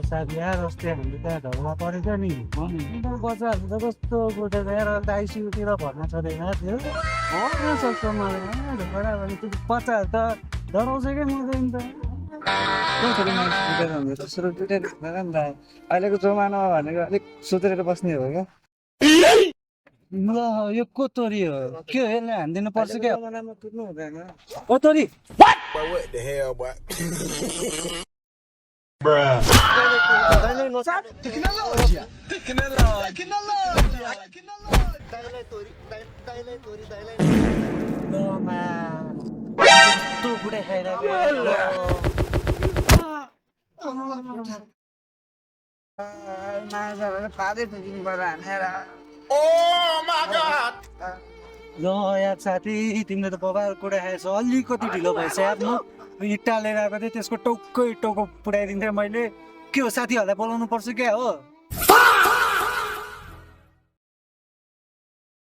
साथी यार अस्ति हामीले त्यहाँ ढलमा परेको नि बच्चाहरू त कस्तो गोटेर यार अन्त आइसियुतिर भर्ना छोडेर थियो भर्न सक्छ मलाई ढोका भने त्यो बच्चाहरू त डराउँछ क्या मलाई त कसरी मान्छे पिटेर हुन्छ त्यसरी पिटेर हुँदैन नि त अहिलेको जमानामा भनेको अलिक सुध्रेर बस्ने हो क्या ल यो कोतोरी हो के हो यसले हानिदिनु पर्छ क्या जमानामा कुद्नु हुँदैन कोतोरी What the hell, boy? तँ बुढे खाइरहेको फाँदै ठुकिनुबाट हानेर Oh my God! ल यार साथी तिमीले त बबाल कुडा खाएछ अलिकति ढिलो भएछ यार म इट्टा लिएर आएको थिएँ त्यसको टाउको पुऱ्याइदिन्थेँ मैले के हो साथीहरूलाई बोलाउनु पर्छ क्या हो